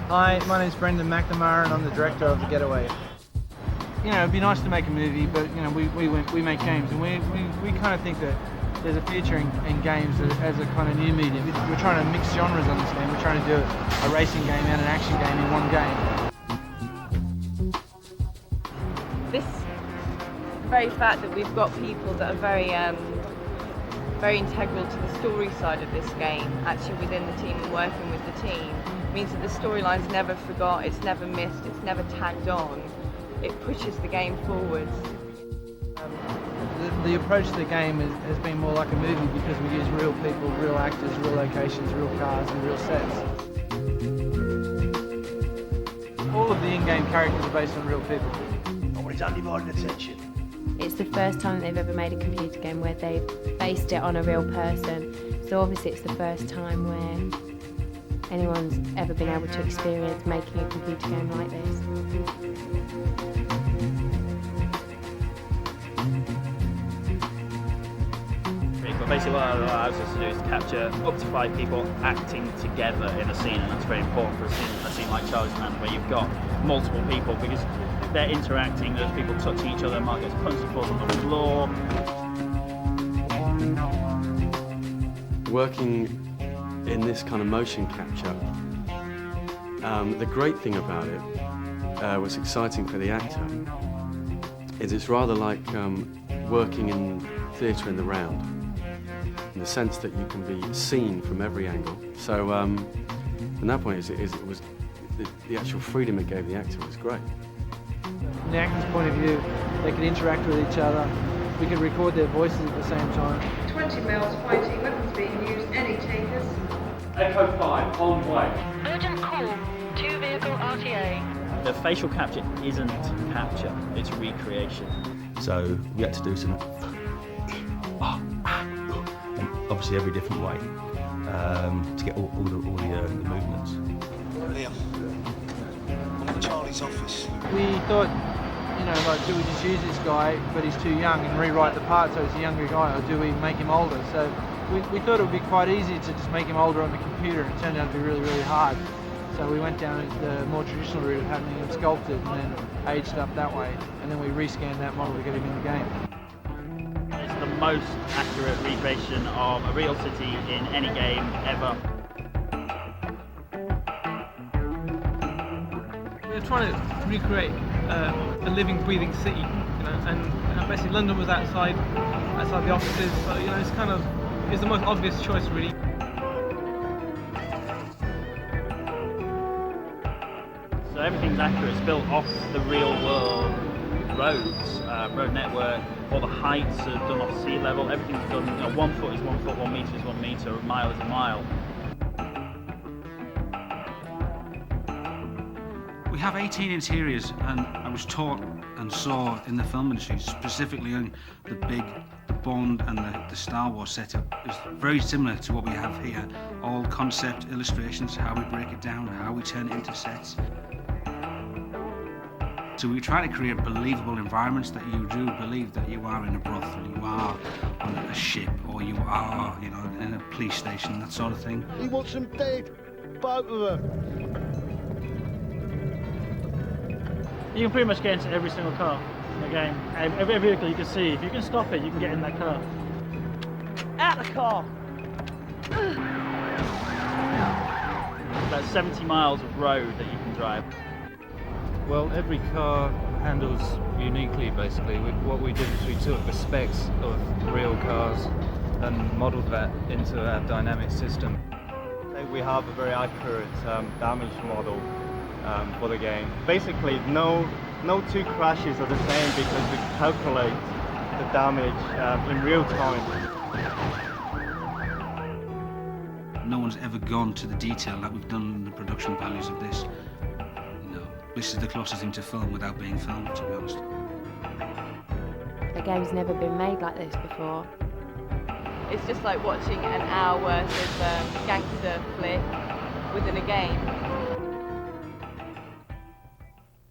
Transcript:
Hi, my name's Brendan McNamara and I'm the director of the Getaway. You know, it'd be nice to make a movie, but you know, we make games, and we kind of think that there's a future in games as a kind of new medium. We're trying to mix genres on this game. We're trying to do a racing game and an action game in one game. This very fact that we've got people that are very integral to the story side of this game, actually within the team and working with the team, means that the storyline's never forgot, it's never missed, it's never tagged on. It pushes the game forwards. The approach to the game has been more like a movie because we use real people, real actors, real locations, real cars and real sets. All of the in-game characters are based on real people. Nobody's undivided attention. It's the first time they've ever made a computer game where they've based it on a real person. So obviously it's the first time where anyone's ever been able to experience making a computer game like this. But basically what it allows us to do is capture up to 5 people acting together in a scene, and that's very important for a scene like Charlie's Man, where you've got multiple people, because they're interacting, there's people touching each other, Mark gets punched and falls on the floor. Working in this kind of motion capture, the great thing about it, what's exciting for the actor, is it's rather like working in theatre in the round, in the sense that you can be seen from every angle. So from that point, it was the actual freedom it gave the actor was great. From the actor's point of view, they could interact with each other. We could record their voices at the same time. 20 males fighting, weapons being used, any takers? Echo 5, on way. Urgent call, 2-vehicle RTA. The facial capture isn't capture, it's recreation. So we had to do some, obviously every different way, to get all the movements. Liam, I'm in Charlie's office. We thought, you know, like, do we just use this guy, but he's too young, and rewrite the part so he's a younger guy, or do we make him older? So we thought it would be quite easy to just make him older on the computer, and it turned out to be really, really hard. So we went down the more traditional route of having him sculpted and then aged up that way, and then we rescanned that model to get him in the game. It's the most accurate recreation of a real city in any game ever. We're trying to recreate a living, breathing city, you know, and basically London was outside the offices, so you know it's the most obvious choice really. So everything's accurate, it's built off the real world roads, road network, all the heights are done off sea level, everything's done, you know, 1 foot is 1 foot, 1 metre is 1 metre, a mile is a mile. We have 18 interiors, and I was taught and saw in the film industry, specifically in the Bond and the Star Wars setup, is very similar to what we have here. All concept illustrations, how we break it down, how we turn it into sets. So we try to create believable environments that you do believe that you are in a brothel, you are on a ship, or you are, you know, in a police station, that sort of thing. He wants them dead, both of them. You can pretty much get into every single car in the game. Every vehicle you can see, if you can stop it, you can get in that car. Out the car! About 70 miles of road that you can drive. Well, every car handles uniquely, basically. What we did is we took the specs of real cars and modelled that into our dynamic system. I think we have a very accurate damage model for the game. Basically, no two crashes are the same because we calculate the damage in real time. No one's ever gone to the detail that we've done in the production values of this. This is the closest thing to film without being filmed, to be honest. The game's never been made like this before. It's just like watching an hour worth of gangster flick within a game.